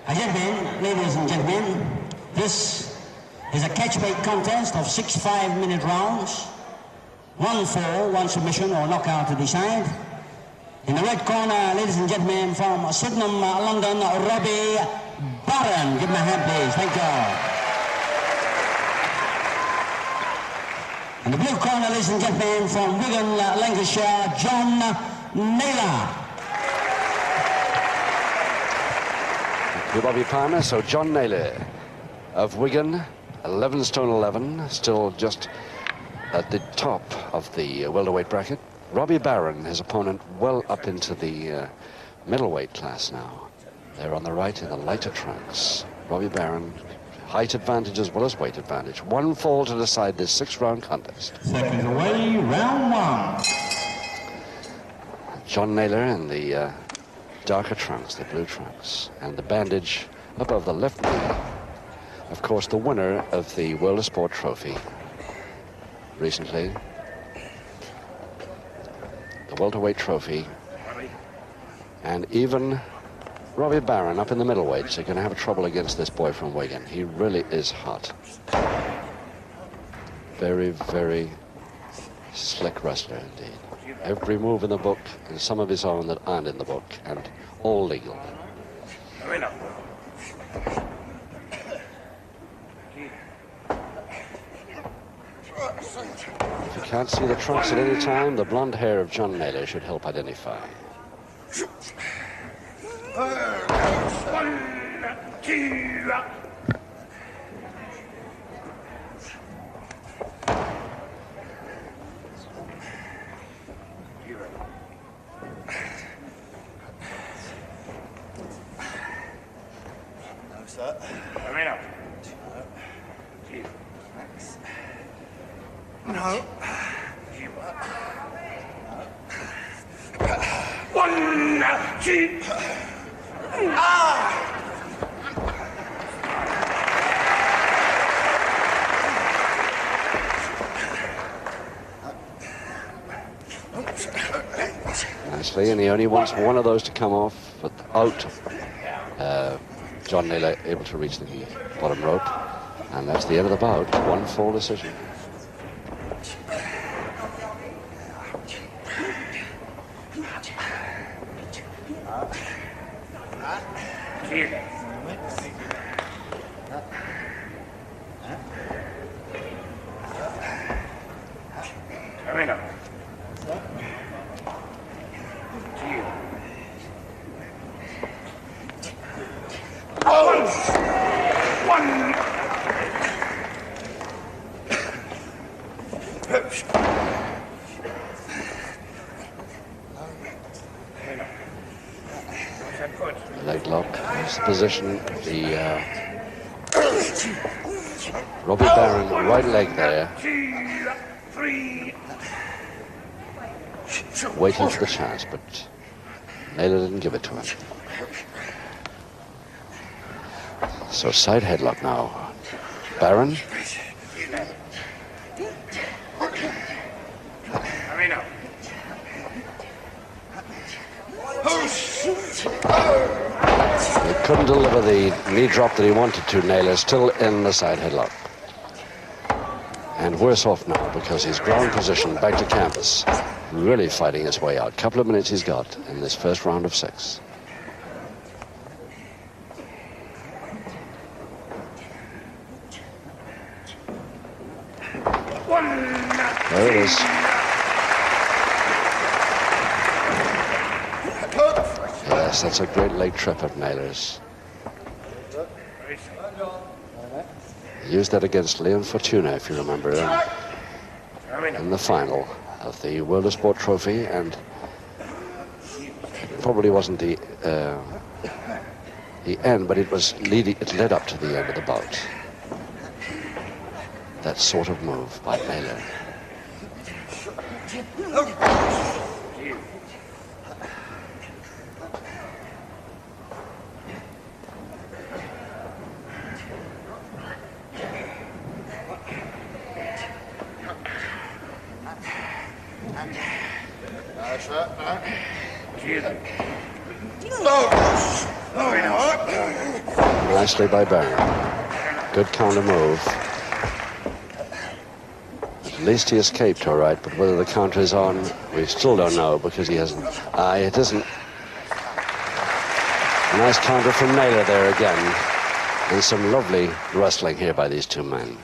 Gentlemen, ladies and gentlemen, this is a catch-weight contest of 6 5-minute rounds. 1 fall, 1 submission or knockout to decide. In the red corner, ladies and gentlemen, from Sydenham, London, Robby Barron. Give him a hand, please. Thank you. In the blue corner, ladies and gentlemen, from Wigan, Lancashire, John Naylor. Robby Palmer, so John Naylor of Wigan, 11 stone 11, still just at the top of the welterweight bracket. Robby Barron, his opponent, well up into the middleweight class now. They're on the right in the lighter trunks. Robby Barron, height advantage as well as weight advantage. 1 fall to decide this 6-round contest. Seconds away, round 1. John Naylor in the darker trunks, the blue trunks, and the bandage above the left knee. Of course, the winner of the World of Sport Trophy recently, the welterweight trophy, and even Robby Barron up in the middleweights are going to have trouble against this boy from Wigan. He really is hot. Very, very slick wrestler indeed. Every move in the book and some of his own that aren't in the book, and all legal. If you can't see the trunks at any time, the blonde hair of John Naylor should help identify. 1, 2. No. 1, 2. Nicely, and he only wants one of those to come off without John Naylor able to reach the bottom rope. And that's the end of the bout. 1 fall decision. Leg lock is the position. The Robby Barron right leg there, waiting for the chance, but Naylor didn't give it to him. So side headlock now. Barron. He couldn't deliver the knee drop that he wanted to. Naylor still in the side headlock. And worse off now because his ground position back to canvas, really fighting his way out. Couple of minutes he's got in this first round of 6. There it is. Yes, that's a great leg trip of Naylor's. He used that against Leon Fortuna, if you remember, in the final of the World of Sport Trophy, and it probably wasn't the end, but it led up to the end of the bout. That sort of move by Naylor. No. nicely by Barron. Good counter move. At least he escaped all right, but whether the counter is on, we still don't know because he hasn't. It isn't. Nice counter from Naylor there again. And some lovely wrestling here by these two men.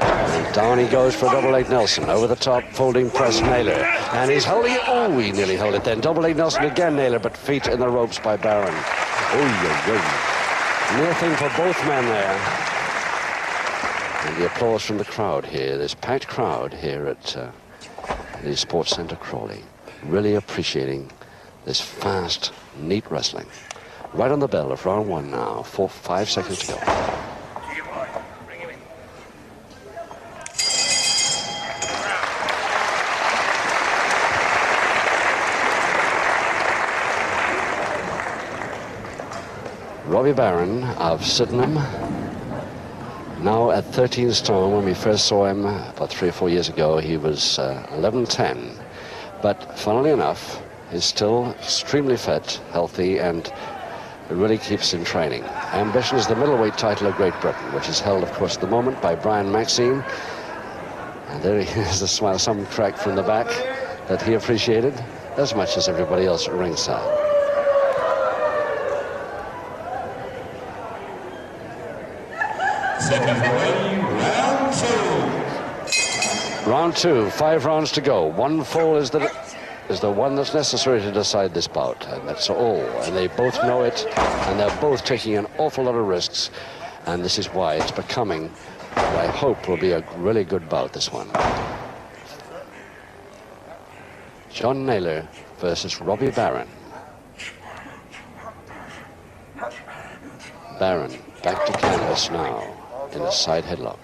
And down he goes for a double leg Nelson. Over the top, folding press Naylor. And he's holding it. Oh, he nearly held it then. Double leg Nelson again, Naylor, but feet in the ropes by Barron. Near thing for both men there. And the applause from the crowd here. This packed crowd here at the Sports Centre Crawley. Really appreciating this fast, neat wrestling. Right on the bell of round one now. 5 seconds to go. Robby Barron of Sydenham, now at 13 stone. When we first saw him about 3 or 4 years ago, he was 11'10". But funnily enough, he's still extremely fit, healthy, and really keeps in training. Ambition is the middleweight title of Great Britain, which is held, of course, at the moment by Brian Maxine. And there he is, a smile, some crack from the back that he appreciated as much as everybody else at ringside. Round two, 5 rounds to go. One fall is the one that's necessary to decide this bout, and that's all. And they both know it, and they're both taking an awful lot of risks, and this is why it's becoming what I hope will be a really good bout, this one. John Naylor versus Robby Barron. Barron back to canvas now in a side headlock.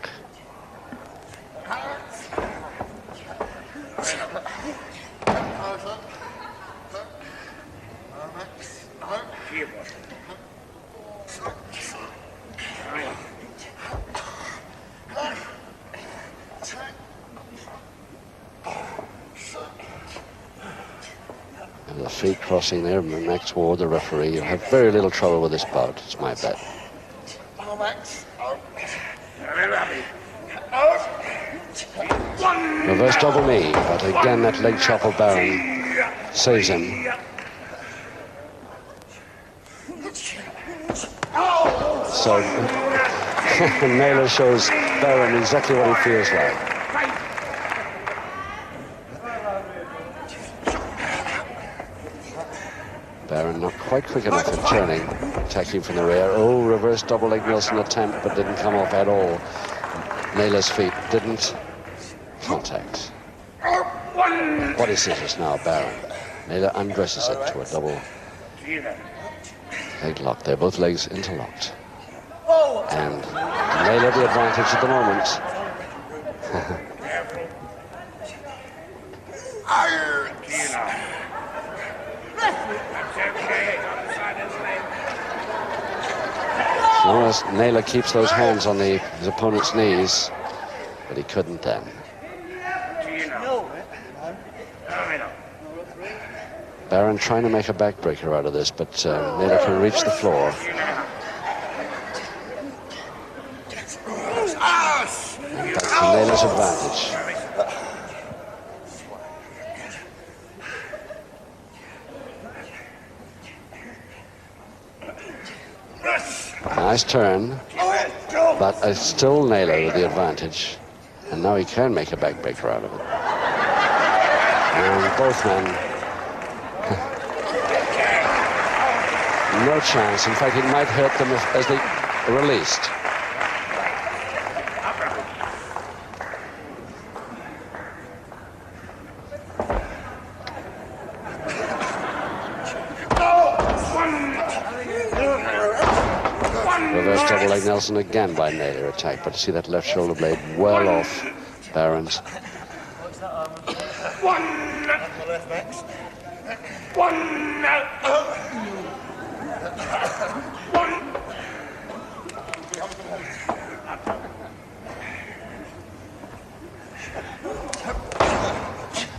And the feet crossing there, Max toward the referee. You'll have very little trouble with this bout, it's my bet. Reverse double knee, but again that leg chop of Barron saves him. So Naylor shows Barron exactly what he feels like. Barron not quite quick enough in turning, attacking from the rear. Oh, reverse double leg Nelson attempt, but didn't come off at all. Naylor's feet didn't contact. Body scissors now, Barron. Naylor undresses it to a double leg lock. They're both legs interlocked. And Naylor the advantage at the moment. As long as Naylor keeps those hands on his opponent's knees, but he couldn't then. Barron trying to make a backbreaker out of this, but Naylor can reach the floor. And back to Naylor's advantage. Nice turn, but it's still Naylor with the advantage. And now he can make a backbreaker out of it. And both men, no chance. In fact, it might hurt them as they released. Reverse double leg Nelson again by Naylor attack, but see that left shoulder blade well off Barron's.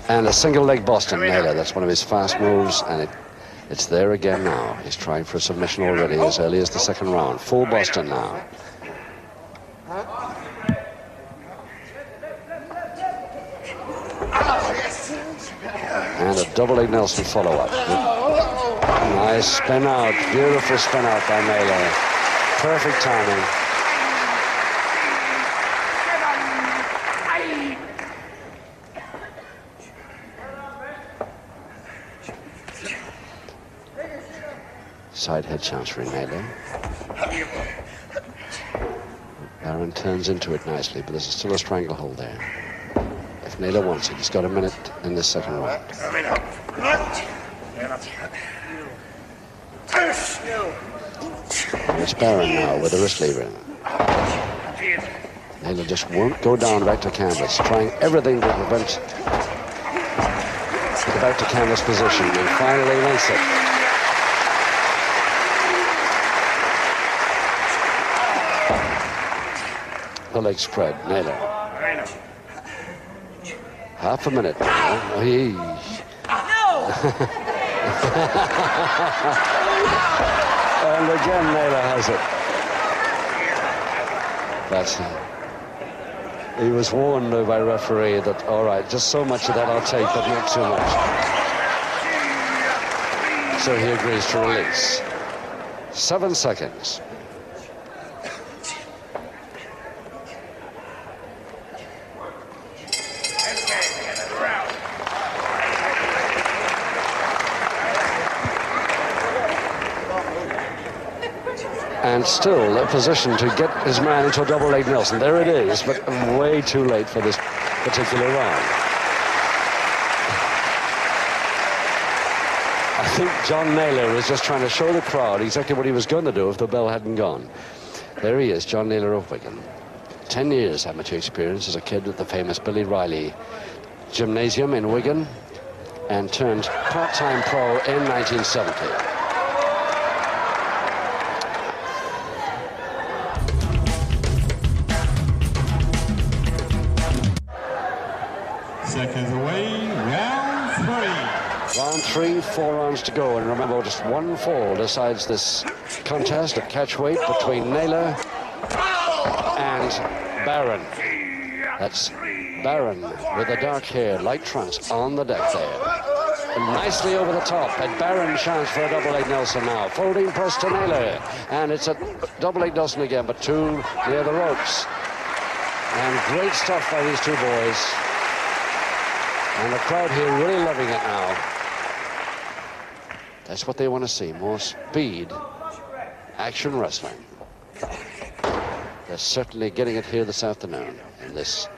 And a single leg Boston Naylor. That's one of his fast moves, and it It's there again now. He's trying for a submission already as early as the second round. Full Boston now. And a double leg Nelson follow-up. Nice spin out. Beautiful spin out by Naylor. Perfect timing. Side head chancery, Naylor. Barron turns into it nicely, but there's still a stranglehold there. If Naylor wants it, he's got a minute in this second round. And it's Barron now with the wrist lever. Naylor just won't go down back to canvas, trying everything to prevent the back to canvas position, and finally makes it. The leg spread, Naylor. Half a minute now. And again, Naylor has it. That's he was warned by referee that, all right, just so much of that I'll take, but not too much. So he agrees to release. 7 seconds. And still a position to get his man into a double leg Nelson. There it is, but way too late for this particular round. I think John Naylor was just trying to show the crowd exactly what he was going to do if the bell hadn't gone. There he is, John Naylor of Wigan. 10 years amateur experience as a kid at the famous Billy Riley Gymnasium in Wigan, and turned part-time pro in 1970. Seconds away, round 3. Round 3, 4 rounds to go, and remember, just one fall decides this contest at catchweight between Naylor and Barron. That's Barron with the dark hair, light trunks on the deck there. And nicely over the top, and Barron chance for a double leg Nelson now. Folding press to Naylor, and it's a double leg Nelson again, but too near the ropes. And great stuff by these two boys. And the crowd here really loving it now. That's what they want to see, more speed, action wrestling. They're certainly getting it here this afternoon in this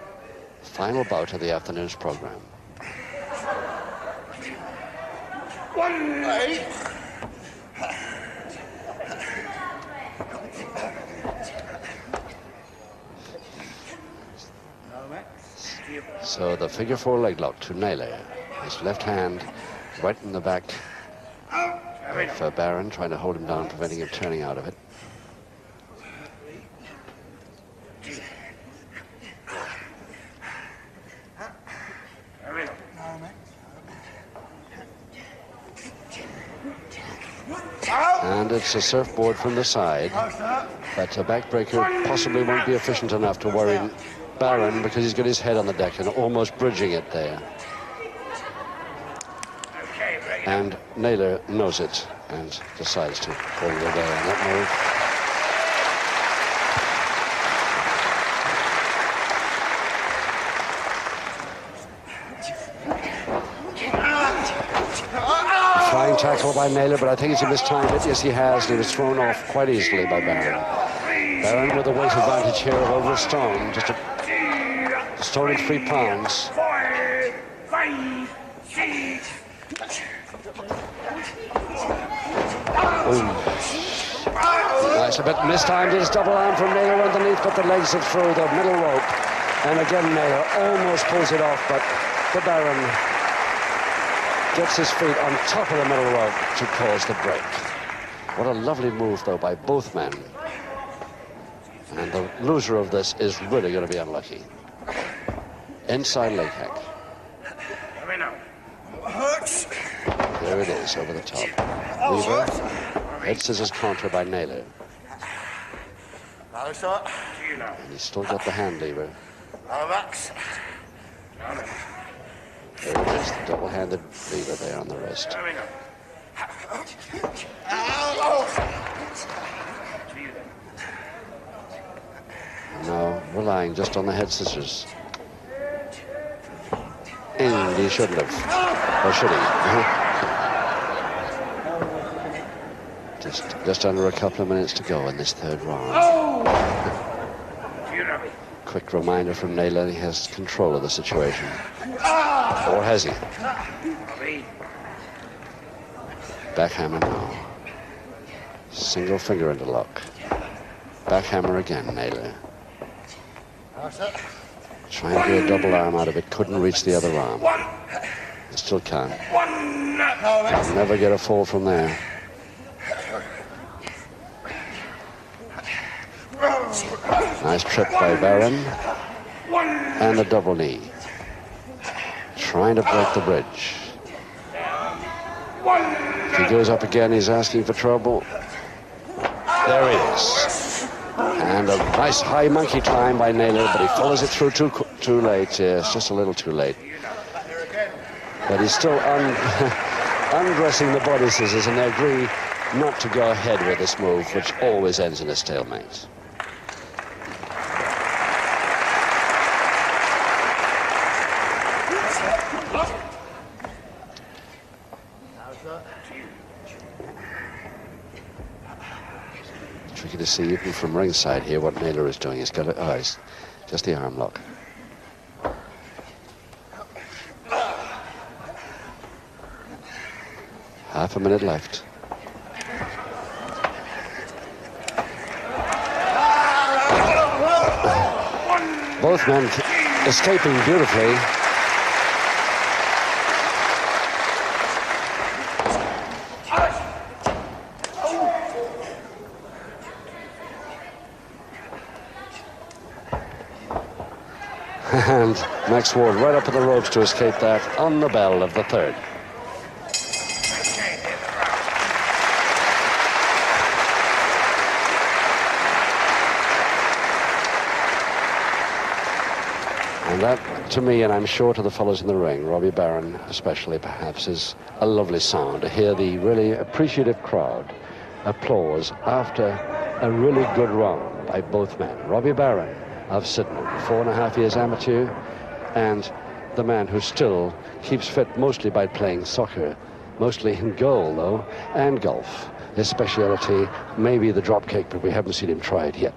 final bout of the afternoon's program. So the figure 4 leg lock to Naylor. His left hand right in the back for Barron, trying to hold him down, preventing him turning out of it. And it's a surfboard from the side, but a backbreaker possibly won't be efficient enough to worry Barron, because he's got his head on the deck and almost bridging it there. And Naylor knows it and decides to pull it away on that move. Flying tackle by Naylor, but I think he's mistimed it. Yes, he has, and he was thrown off quite easily by Barron. Barron with a weight advantage here of over a stone, just a stone and 3 pounds. 4, 5, 6. Nice, a bit mistimed his double arm from Naylor underneath, but the legs are through the middle rope. And again, Naylor almost pulls it off, but the Barron gets his feet on top of the middle rope to cause the break. What a lovely move, though, by both men. And the loser of this is really going to be unlucky. Inside leg hack. There it is, over the top. Weaver, head scissors counter by Naylor. And he's still got the hand lever. There it is, the double-handed lever there on the wrist. Now relying just on the head scissors. And he shouldn't have. Or should he? Just under a couple of minutes to go in this third round. Quick reminder from Naylor, he has control of the situation. Or has he? Backhammer now. Single finger into lock. Backhammer again, Naylor. Trying to do a double arm out of it, couldn't reach the other arm. Still can't. Never get a fall from there. Nice trip by Barron. And a double knee. Trying to break the bridge. If he goes up again, he's asking for trouble. There he is. And a nice high monkey climb by Naylor, but he follows it through too late. Yes, just a little too late. But he's still undressing the body scissors, and they agree not to go ahead with this move, which always ends in a stalemate. Tricky to see even from ringside here what Naylor is doing. He's got it. Oh, it's just the arm lock. Half a minute left. Both men escaping beautifully. And Max Ward right up at the ropes to escape that on the bell of the third. And that, to me, and I'm sure to the fellows in the ring, Robby Barron especially perhaps, is a lovely sound to hear the really appreciative crowd applause after a really good round by both men. Robby Barron of Sydenham, 4.5 years amateur, and the man who still keeps fit mostly by playing soccer, mostly in goal though, and golf. His speciality may be the drop kick, but we haven't seen him try it yet.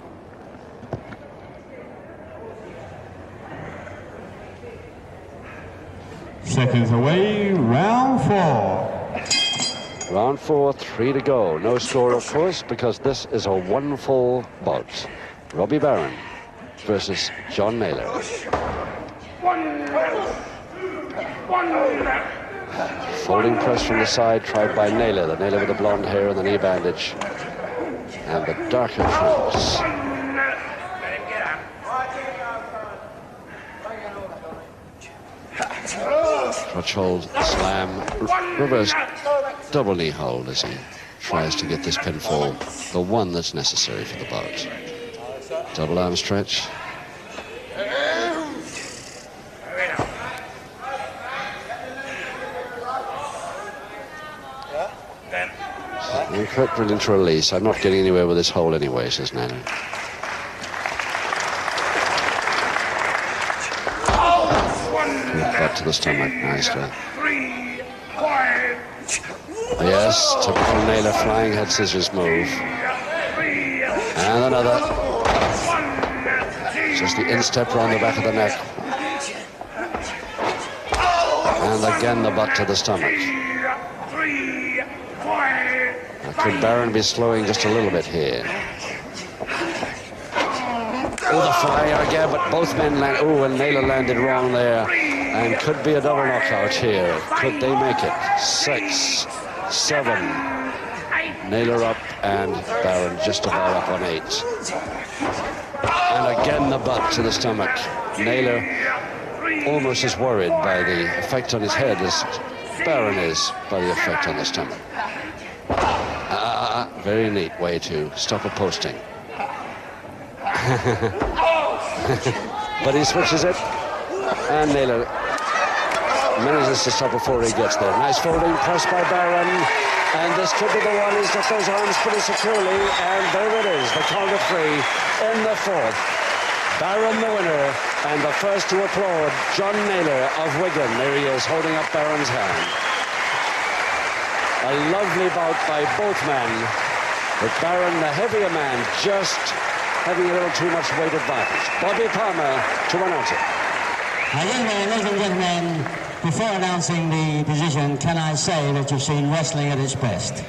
Seconds away, round 4. Round 4, 3 to go. No score, of course, because this is a one-fall bout. Robby Barron versus John Naylor. Folding press from the side tried by Naylor. The Naylor with the blonde hair and the knee bandage. And the darker trunks. Crutch hold, slam, reverse double knee hold as he tries to get this pinfall, the one that's necessary for the bout. Double arm stretch. Quite brilliant to release. I'm not getting anywhere with this hole anyway, says Naylor. Good butt to the stomach, nicely. Yes, typical Naylor flying head scissors move. And another. Just the instep around the back of the neck. And again the butt to the stomach. Now, could Barron be slowing just a little bit here? Oh, the flyer again, but both men land. Oh, and Naylor landed wrong there. And could be a double knockout here. Could they make it? 6, 7. Naylor up and Barron just about up on 8. And again the butt to the stomach. Naylor almost as worried by the effect on his head as Barron is by the effect on the stomach. Very neat way to stop a posting. But he switches it, and Naylor manages to stop before he gets there. Nice folding press by Barron, and this could be the one. He's got those arms pretty securely, and there it is, the count of 3 in the 4th. Barron the winner, and the first to applaud, John Naylor of Wigan. There he is, holding up Barron's hand. A lovely bout by both men, with Barron, the heavier man, just having a little too much weight advantage. Bobby Palmer to announce it. Ladies and gentlemen, before announcing the decision, can I say that you've seen wrestling at its best?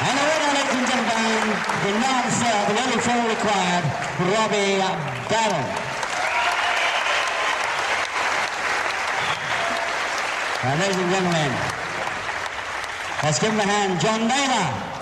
And the winner, ladies and gentlemen, the non-fair, the only four required, Robby Barron. Ladies and gentlemen, let's give him a hand, John Naylor.